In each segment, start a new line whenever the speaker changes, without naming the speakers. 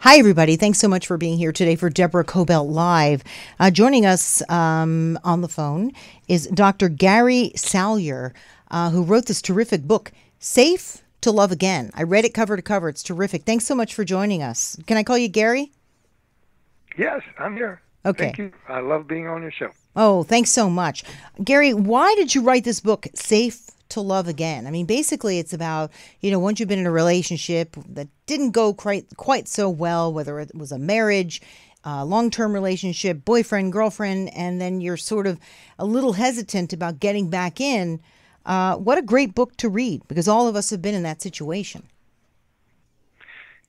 Hi, everybody. Thanks so much for being here today for Deborah Kobylt Live. Joining us on the phone is Dr. Gary Salyer, who wrote this terrific book, Safe to Love Again. I read it cover to cover. It's terrific. Thanks so much for joining us. Can I call you Gary?
Yes, I'm here.
Okay.
Thank you. I love being on your show.
Oh, thanks so much. Gary, why did you write this book, Safe to Love Again? I mean, basically it's about, once you've been in a relationship that didn't go quite so well, whether it was a marriage, long-term relationship, boyfriend, girlfriend, and then you're sort of a little hesitant about getting back in. What a great book to read, because all of us have been in that situation.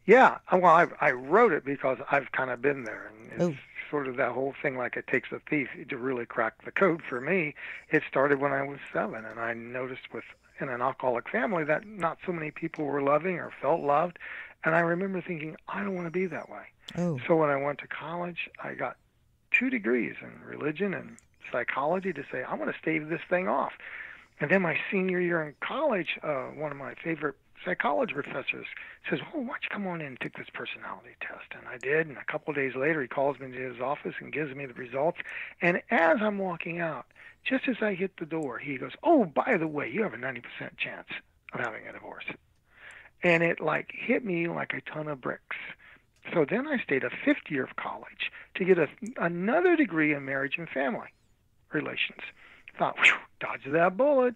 Yeah, well, I wrote it because I've kind of been there, and it's
Oh,
sort of that whole thing like it takes a thief to really crack the code. For me, it started when I was 7, and I noticed in an alcoholic family that not so many people were loving or felt loved, and I remember thinking, I don't want to be that way.
oh.
So when I went to college, I got 2 degrees in religion and psychology to say, I want to stave this thing off. And then my senior year in college, one of my favorite psychology professors says, "Oh, why don't you come on in and take this personality test?" And I did. And a couple of days later, he calls me into his office and gives me the results. And as I'm walking out, just as I hit the door, he goes, "Oh, by the way, you have a 90% chance of having a divorce." And it like hit me like a ton of bricks. So then I stayed a fifth year of college to get another degree in marriage and family relations. Thought, whew, dodged that bullet.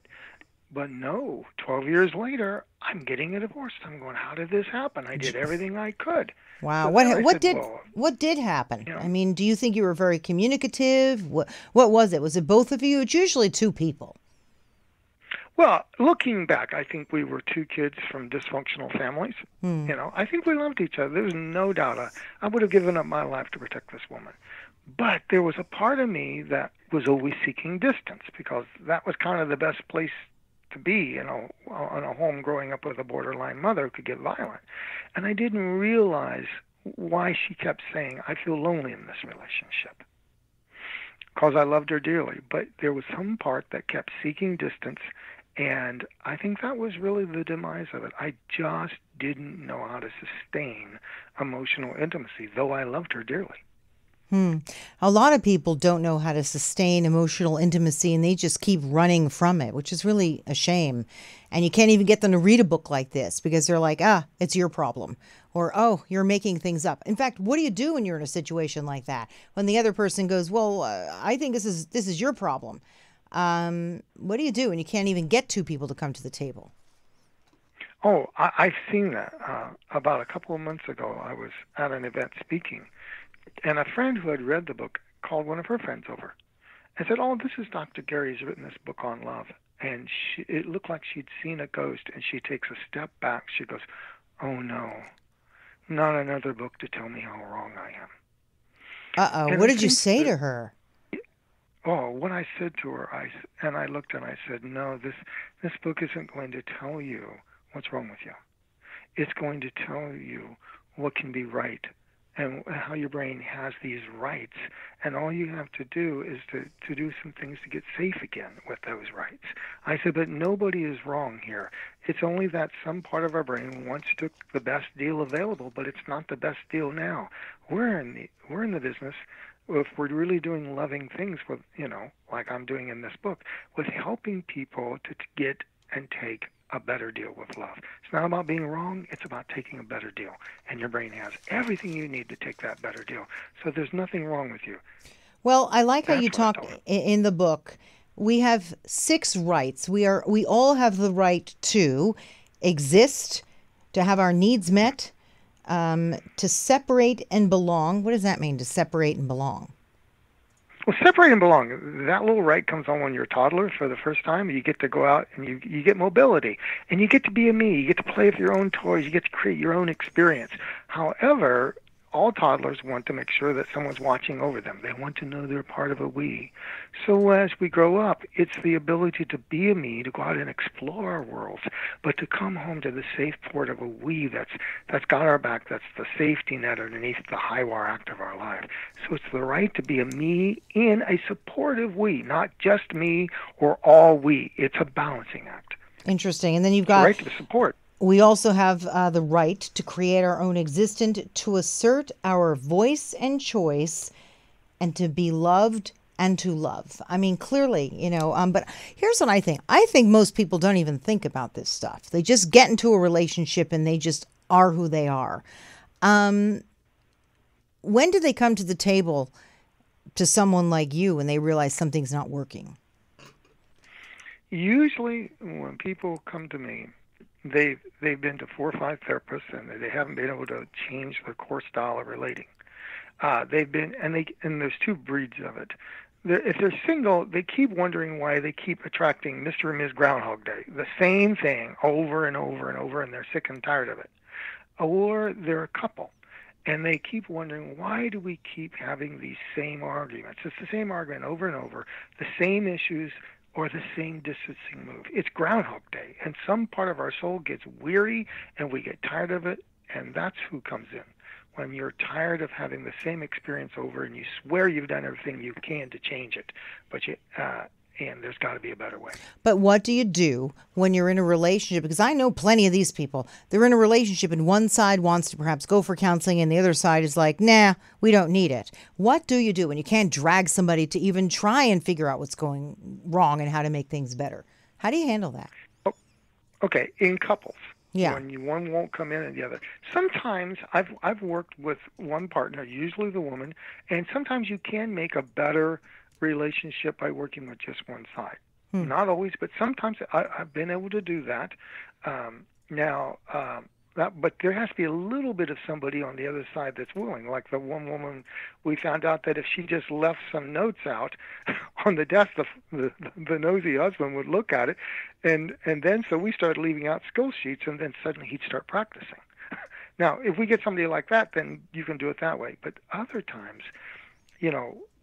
But no, 12 years later, I'm getting a divorce. I'm going, how did this happen? I did everything I could.
Wow.
So then I said, well,
What did happen?
you know,
I mean, do you think you were very communicative? What was it? Was it both of you? It's usually two people.
well, looking back, I think we were 2 kids from dysfunctional families.
Hmm.
I think we loved each other. There's no doubt. I would have given up my life to protect this woman. But there was a part of me that was always seeking distance because that was kind of the best place to be, in a home growing up with a borderline mother who could get violent. And I didn't realize why she kept saying, I feel lonely in this relationship. Because I loved her dearly. But there was some part that kept seeking distance, and I think that was really the demise of it. I just didn't know how to sustain emotional intimacy, though I loved her dearly.
Hmm. A lot of people don't know how to sustain emotional intimacy and they just keep running from it, which is really a shame. And you can't even get them to read a book like this because they're like, it's your problem. Or, oh, you're making things up. In fact, what do you do when you're in a situation like that? When the other person goes, well, I think this is your problem. What do you do? And you can't even get two people to come to the table.
Oh, I've seen that. About a couple of months ago, I was at an event speaking, and a friend who had read the book called one of her friends over and said, "Oh, this is Dr. Gary's written this book on love." And it looked like she'd seen a ghost, and she takes a step back. She goes, "Oh no, not another book to tell me how wrong I am."
Uh-oh.
And
What
I
did you
think
say
that,
to her?
oh, what I said to her, I looked and I said, "No, this book isn't going to tell you what's wrong with you. It's going to tell you what can be right and how your brain has these rights. And all you have to do is to do some things to get safe again with those rights." I said, but nobody is wrong here. It's only that some part of our brain once took the best deal available, but it's not the best deal now. We're in the business, if we're really doing loving things with, like I'm doing in this book, with helping people to get and take a better deal with love. It's not about being wrong, it's about taking a better deal. And your brain has everything you need to take that better deal. So there's nothing wrong with you.
Well, I like how you
That's what I
talk
told her.
in the book. We have 6 rights. We all have the right to exist, to have our needs met, to separate and belong. What does that mean, to separate and belong?
Well, separate and belong. That little right comes on when you're a toddler for the first time. You get to go out and you get mobility. And you get to be a me. You get to play with your own toys. You get to create your own experience. However, all toddlers want to make sure that someone's watching over them. They want to know they're part of a we. So as we grow up, it's the ability to be a me, to go out and explore our worlds, but to come home to the safe port of a we that's got our back, that's the safety net underneath the high wire act of our life. So it's the right to be a me in a supportive we, not just me or all we. It's a balancing act.
Interesting. And then you've
It's the
got
right to support.
We also have the right to create our own existence, to assert our voice and choice, and to be loved and to love. I mean, clearly, but here's what I think. I think most people don't even think about this stuff. They just get into a relationship and they just are who they are. When do they come to the table to someone like you and they realize something's not working?
Usually, when people come to me, they've been to 4 or 5 therapists and they haven't been able to change their core style of relating. They've been, and there's two breeds of it. If they're single, they keep wondering why they keep attracting Mr. and Ms. Groundhog Day, the same thing over and over and over, and they're sick and tired of it. Or they're a couple, and they keep wondering, why do we keep having these same arguments? It's the same argument over and over, the same issues, or the same distancing move. It's Groundhog Day, and some part of our soul gets weary, and we get tired of it, and that's who comes in. When you're tired of having the same experience over, and you swear you've done everything you can to change it, and there's got to be a better way.
But what do you do when you're in a relationship? Because I know plenty of these people. They're in a relationship and one side wants to perhaps go for counseling and the other side is like, nah, we don't need it. What do you do when you can't drag somebody to even try and figure out what's going wrong and how to make things better? How do you handle that?
Okay, in couples.
Yeah.
When one won't come in and the other. Sometimes I've worked with one partner, usually the woman, and sometimes you can make a better relationship by working with just one side. Not always, but sometimes I've been able to do that. But there has to be a little bit of somebody on the other side that's willing. Like the one woman, we found out that if she just left some notes out on the desk, the nosy husband would look at it, and then so we started leaving out skill sheets, and then suddenly he'd start practicing. Now, if we get somebody like that, then you can do it that way. But other times,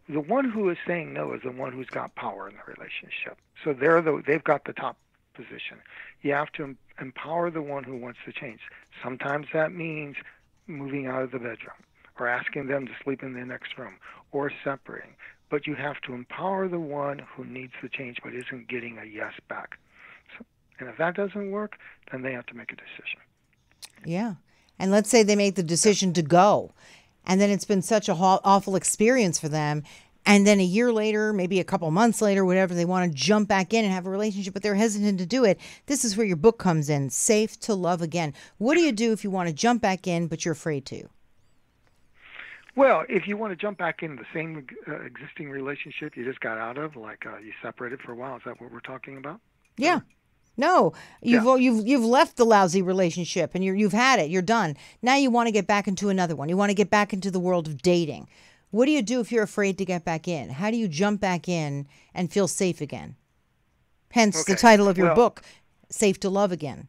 the one who is saying no is the one who's got power in the relationship. So they've got the top position. You have to empower the one who wants to change. Sometimes that means moving out of the bedroom or asking them to sleep in the next room or separating. But you have to empower the one who needs the change but isn't getting a yes back. And if that doesn't work, then they have to make a decision.
Yeah. And let's say they make the decision to go. And then it's been such an awful experience for them. And then a year later, maybe a couple months later, whatever, they want to jump back in and have a relationship, but they're hesitant to do it. This is where your book comes in, Safe to Love Again. What do you do if you want to jump back in, but you're afraid to?
Well, if you want to jump back into the same existing relationship you just got out of, like you separated for a while, is that what we're talking about?
Yeah. No, you've left the lousy relationship and you've had it. You're done. Now you want to get back into another one. You want to get back into the world of dating. What do you do if you're afraid to get back in? How do you jump back in and feel safe again? Hence the title of your book, Safe to Love Again.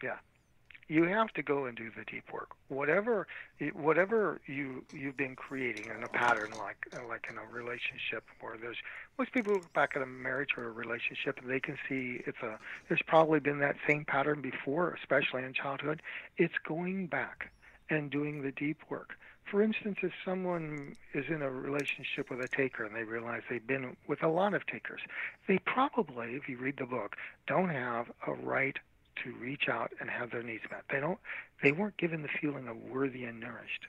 Yeah. You have to go and do the deep work. Whatever you've been creating in a pattern, like in a relationship, where most people look back at a marriage or a relationship and they can see there's probably been that same pattern before, especially in childhood. It's going back and doing the deep work. For instance, if someone is in a relationship with a taker and they realize they've been with a lot of takers, they probably, if you read the book, don't have a right to reach out and have their needs met. They weren't given the feeling of worthy and nourished.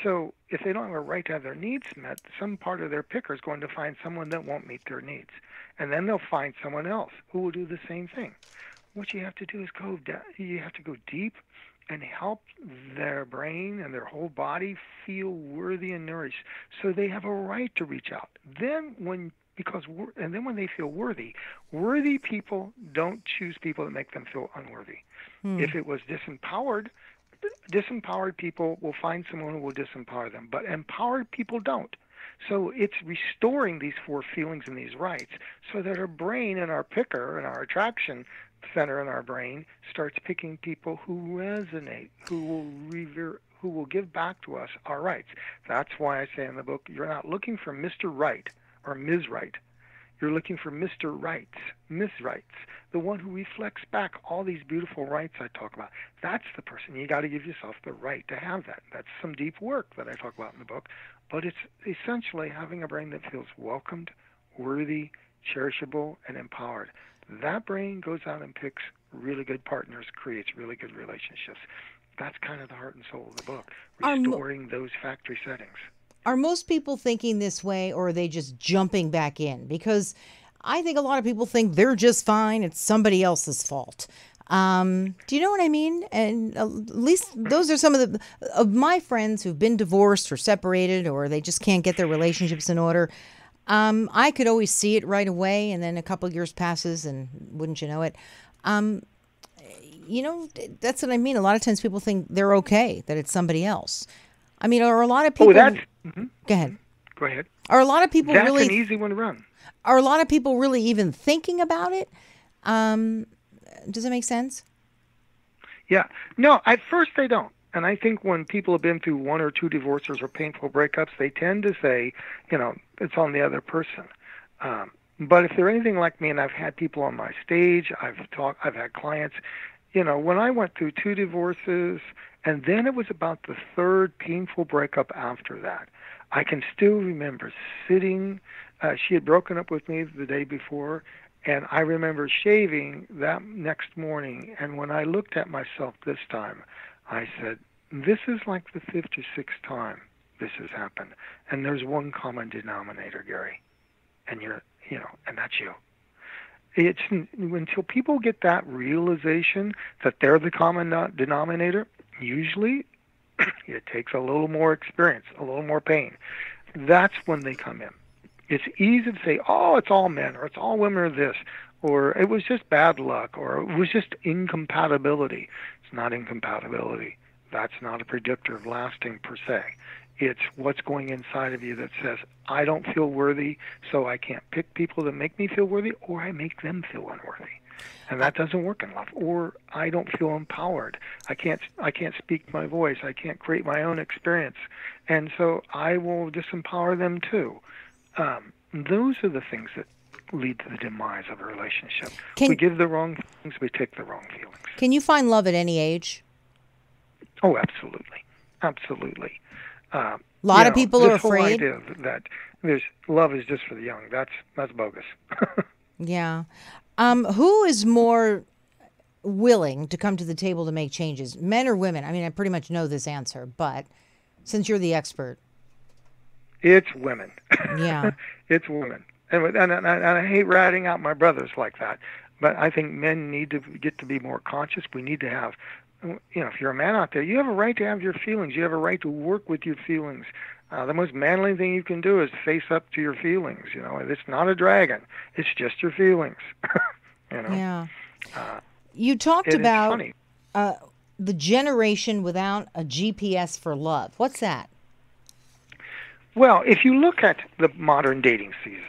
So if they don't have a right to have their needs met, some part of their picker is going to find someone that won't meet their needs. And then they'll find someone else who will do the same thing. What you have to do is you have to go deep and help their brain and their whole body feel worthy and nourished, so they have a right to reach out. Then when they feel worthy people don't choose people that make them feel unworthy. If it was disempowered people will find someone who will disempower them, but empowered people don't. So it's restoring these 4 feelings and these rights so that our brain and our picker and our attraction center in our brain starts picking people who resonate, who will give back to us our rights. That's why I say in the book, you're not looking for Mr. Right or Ms. Right. You're looking for Mr. Rights, Ms. Rights, the one who reflects back all these beautiful rights I talk about. That's the person. You got to give yourself the right to have that. That's some deep work that I talk about in the book. But it's essentially having a brain that feels welcomed, worthy, cherishable, and empowered. That brain goes out and picks really good partners creates really good relationships. That's kind of the heart and soul of the book,
Are
restoring those factory settings.
are most people thinking this way, or are they just jumping back in? Because I think a lot of people think they're just fine. It's somebody else's fault. Do you know what I mean? And at least those are some of my friends who've been divorced or separated, or they just can't get their relationships in order. I could always see it right away, and then a couple of years passes, and wouldn't you know it? Um, that's what I mean. A lot of times people think they're okay, that it's somebody else. I mean, are a lot of
Oh,
people?
that's.
Go ahead.
Go ahead.
Are a lot of people
That's
really?
an easy one to run.
Are a lot of people really even thinking about it? Does that make sense?
Yeah. No, at first they don't. And I think when people have been through one or two divorces or painful breakups, they tend to say, it's on the other person. But if they're anything like me, and I've had people on my stage, I've had clients, when I went through two divorces, and then it was about the third painful breakup after that, I can still remember sitting. She had broken up with me the day before, and I remember shaving that next morning. And when I looked at myself this time, I said, this is like the fifth or sixth time this has happened. And there's one common denominator, Gary. And and that's you. It's until people get that realization that they're the common denominator, usually it takes a little more experience, a little more pain. That's when they come in. It's easy to say, oh, it's all men, or it's all women, or this, or it was just bad luck, or it was just incompatibility. It's not incompatibility. That's not a predictor of lasting per se. It's what's going inside of you that says, I don't feel worthy, so I can't pick people that make me feel worthy, or I make them feel unworthy. And that doesn't work in love. Or I don't feel empowered. I can't speak my voice. I can't create my own experience. And so I will disempower them too. Those are the things that lead to the demise of a relationship. We give the wrong things, we take the wrong feelings.
Can you find love at any age?
Oh, absolutely. Absolutely.
A lot of people are afraid.
This whole idea that there's love is just for the young, that's bogus.
Yeah. Who is more willing to come to the table to make changes, men or women? I mean, I pretty much know this answer, but since you're the expert.
It's women.
Yeah.
It's women. And I hate ratting out my brothers like that, but I think men need to get to be more conscious. We need to have, if you're a man out there, you have a right to have your feelings. You have a right to work with your feelings. The most manly thing you can do is face up to your feelings. It's not a dragon. It's just your feelings.
Yeah. You talked about the generation without a GPS for love. What's that?
Well, if you look at the modern dating season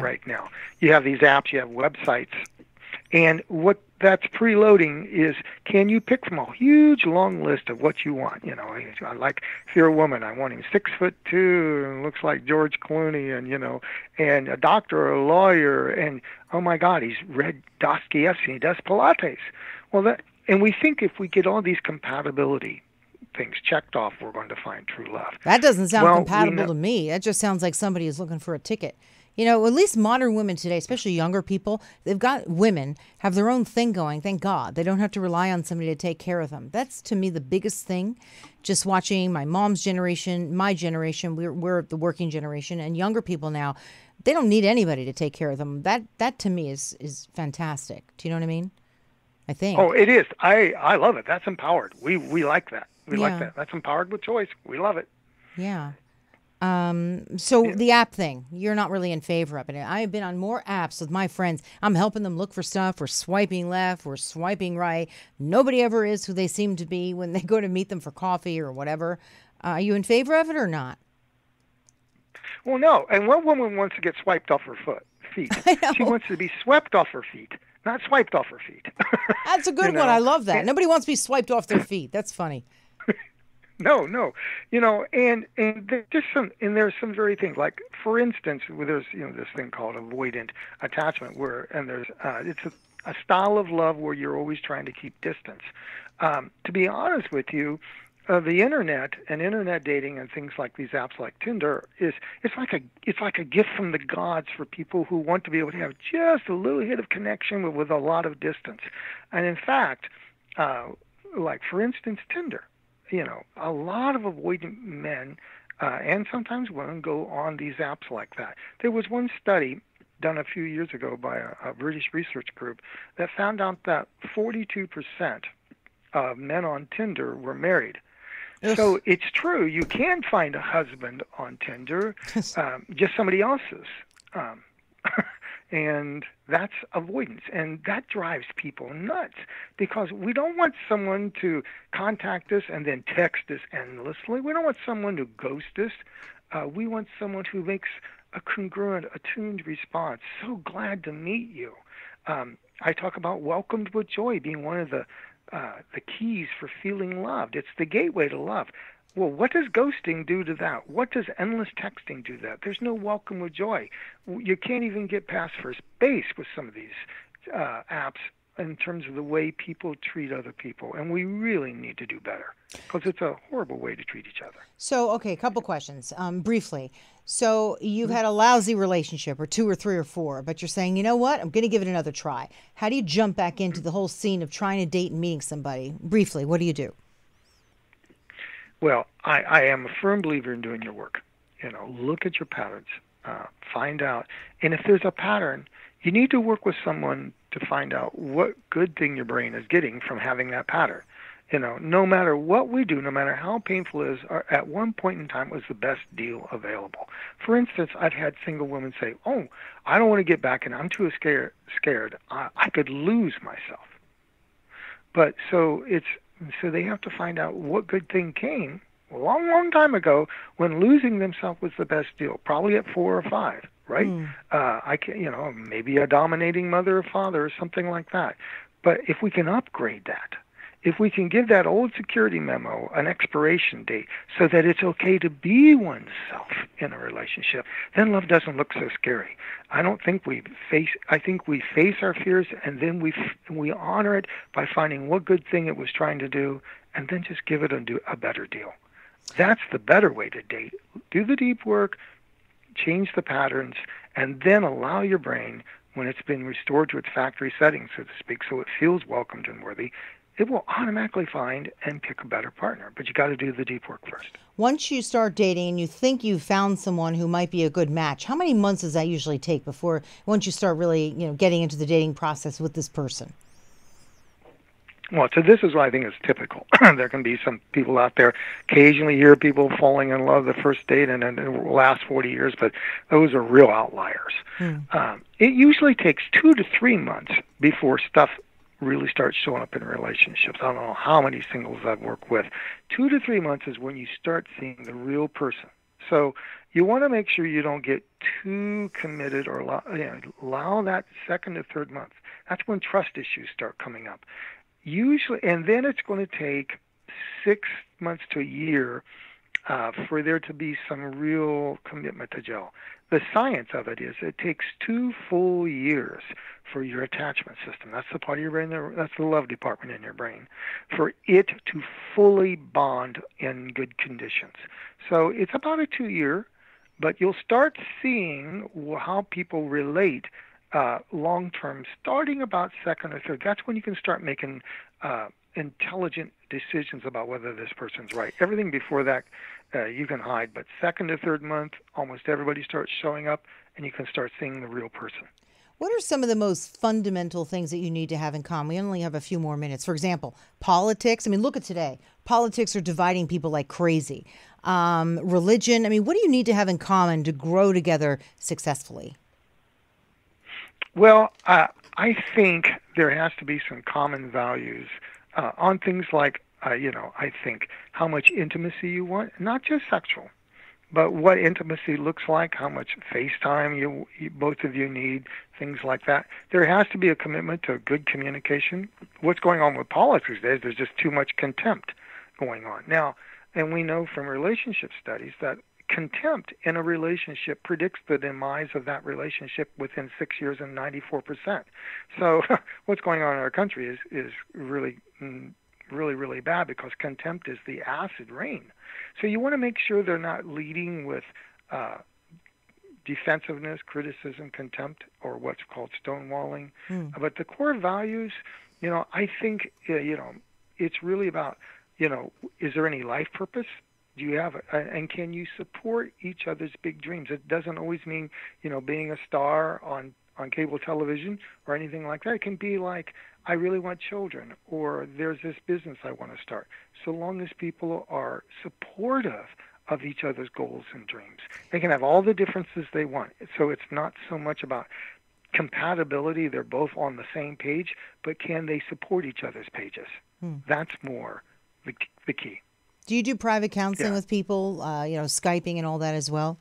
right now, you have these apps, you have websites, and what that's preloading is, can you pick from a huge long list of what you want? Like if you're a woman, I want him 6'2" and looks like George Clooney, and a doctor or a lawyer, and oh my God, he's read Dostoevsky, he does Pilates. Well, and we think if we get all these compatibility things checked off, we're going to find true love.
That doesn't sound compatible to me. That just sounds like somebody is looking for a ticket. At least modern women today, especially younger people, women have their own thing going. Thank God. They don't have to rely on somebody to take care of them. That's, to me, the biggest thing. Just watching my mom's generation, my generation, we're the working generation, and younger people now, they don't need anybody to take care of them. That to me is fantastic. Do you know what I mean? I think.
Oh, it is. I love it. That's empowered. We like that. We like that. That's empowered with choice. We love it.
Yeah. The app thing, you're not really in favor of it. I've been on more apps with my friends. I'm helping them look for stuff. We're swiping left. We're swiping right. Nobody ever is who they seem to be when they go to meet them for coffee or whatever. Are you in favor of it or not?
Well, no. And one woman wants to get swiped off her feet. She wants to be swept off her feet, not swiped off her feet.
That's a good one. I love that. Nobody wants to be swiped off their feet. That's funny.
No, and there's just there's some very things, like, for instance, there's this thing called avoidant attachment, there's it's a style of love where you're always trying to keep distance. To be honest with you, the internet and internet dating and things like these apps like Tinder it's like a gift from the gods for people who want to be able to have just a little hit of connection with a lot of distance. And in fact, uh, like for instance, Tinder, a lot of avoidant men and sometimes women go on these apps like that. There was one study done a few years ago by a British research group that found out that 42% of men on Tinder were married.
Ugh.
So it's true. You can find a husband on Tinder, just somebody else's. Um, and that's avoidance. And that drives people nuts because we don't want someone to contact us and then text us endlessly. We don't want someone to ghost us. We want someone who makes a congruent, attuned response. So glad to meet you. I talk about welcomed with joy being one of the keys for feeling loved. It's the gateway to love. Well, what does ghosting do to that? What does endless texting do to that? There's no welcome with joy. You can't even get past first base with some of these apps in terms of the way people treat other people. And we really need to do better because it's a horrible way to treat each other.
So, okay, a couple questions, briefly. So, you've had a lousy relationship, or two, or three, or four, but you're saying, you know what, I'm going to give it another try. How do you jump back into the whole scene of trying to date and meeting somebody? Briefly, what do you do?
Well, I am a firm believer in doing your work. Look at your patterns, find out. And if there's a pattern, you need to work with someone to find out what good thing your brain is getting from having that pattern. No matter what we do, no matter how painful it is, at one point in time it was the best deal available. For instance, I've had single women say, "Oh, I don't want to get back in. I'm too scared. I could lose myself." But so they have to find out what good thing came a long, long time ago when losing themselves was the best deal, probably at 4 or 5, right? I can, maybe a dominating mother or father or something like that. But if we can upgrade that, if we can give that old security memo an expiration date so that it's okay to be oneself in a relationship, then love doesn't look so scary. I think we face our fears and then we honor it by finding what good thing it was trying to do and then just give it a better deal. That's the better way to date. Do the deep work, change the patterns, and then allow your brain, when it's been restored to its factory settings, so to speak, so it feels welcomed and worthy, it will automatically find and pick a better partner. But you got to do the deep work first.
Once you start dating and you think you've found someone who might be a good match, how many months does that usually take before, once you start really, getting into the dating process with this person?
Well, so this is what I think is typical. There can be some people out there, occasionally hear people falling in love the first date and then it will last 40 years, but those are real outliers. It usually takes 2 to 3 months before stuff really starts showing up in relationships. I don't know how many singles I've worked with. 2 to 3 months is when you start seeing the real person. So you want to make sure you don't get too committed or allow that second to third month. That's when trust issues start coming up. Usually, and then it's going to take 6 months to a year for there to be some real commitment to gel. The science of it is it takes 2 full years for your attachment system. That's the part of your brain, that's the love department in your brain, for it to fully bond in good conditions. So it's about a 2 year, but you'll start seeing how people relate long-term, starting about second or third. That's when you can start making intelligent decisions about whether this person's right. Everything before that, you can hide, but second to third month, almost everybody starts showing up, and you can start seeing the real person.
What are some of the most fundamental things that you need to have in common? We only have a few more minutes. For example, politics. I mean, look at today. Politics are dividing people like crazy. Religion. I mean, what do you need to have in common to grow together successfully?
Well, I think there has to be some common values on things like, I think how much intimacy you want, not just sexual, but what intimacy looks like, how much FaceTime you both of you need, things like that. There has to be a commitment to good communication. What's going on with politics these days, there's just too much contempt going on. Now, and we know from relationship studies that contempt in a relationship predicts the demise of that relationship within 6 years and 94%. So what's going on in our country is really really, really bad because contempt is the acid rain. So you want to make sure they're not leading with defensiveness, criticism, contempt, or what's called stonewalling. But the core values, I think, it's really about, is there any life purpose? Do you have it? And can you support each other's big dreams? It doesn't always mean, being a star on cable television or anything like that. It can be like, I really want children, or there's this business I want to start. So long as people are supportive of each other's goals and dreams, they can have all the differences they want. So it's not so much about compatibility. They're both on the same page, but can they support each other's pages? That's more the key.
Do you do private counseling with people, Skyping and all that as well?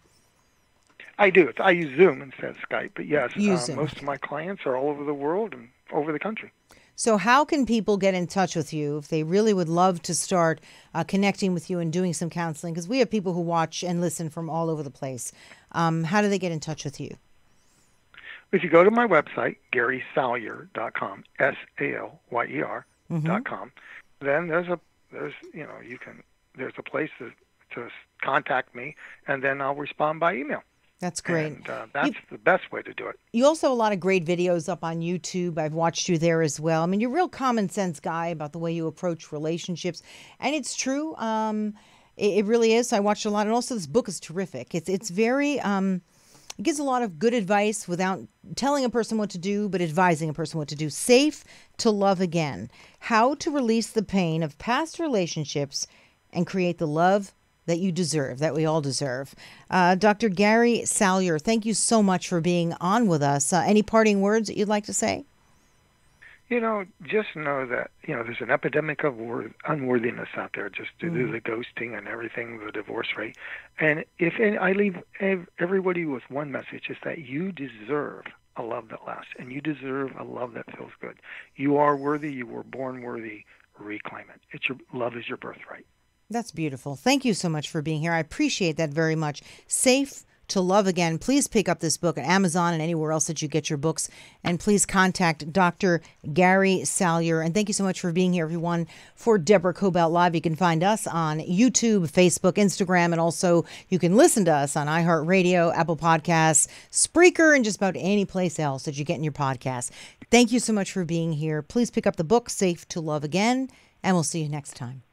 I do. I use Zoom instead of Skype, but yes,
Zoom.
Most of my clients are all over the world and over the country.
So how can people get in touch with you if they really would love to start connecting with you and doing some counseling? Because we have people who watch and listen from all over the place. How do they get in touch with you?
If you go to my website, GarySalyer.com, SALYER.com, then there's a place to contact me, and then I'll respond by email.
That's great.
And that's the best way to do it.
You also have a lot of great videos up on YouTube. I've watched you there as well. I mean, you're a real common sense guy about the way you approach relationships. And it's true. It really is. I watched a lot. And also this book is terrific. It's very, it gives a lot of good advice without telling a person what to do, but advising a person what to do. Safe to Love Again. How to release the pain of past relationships and create the love that you deserve, that we all deserve. Dr. Gary Salyer, thank you so much for being on with us. Any parting words that you'd like to say?
Just know that, there's an epidemic of unworthiness out there just due to the ghosting and everything, the divorce rate. And I leave everybody with one message, is that you deserve a love that lasts, and you deserve a love that feels good. You are worthy. You were born worthy. Reclaim it. Love is your birthright.
That's beautiful. Thank you so much for being here. I appreciate that very much. Safe to Love Again. Please pick up this book at Amazon and anywhere else that you get your books. And please contact Dr. Gary Salyer. And thank you so much for being here, everyone. For Deborah Kobylt Live, you can find us on YouTube, Facebook, Instagram, and also you can listen to us on iHeartRadio, Apple Podcasts, Spreaker, and just about any place else that you get in your podcast. Thank you so much for being here. Please pick up the book, Safe to Love Again, and we'll see you next time.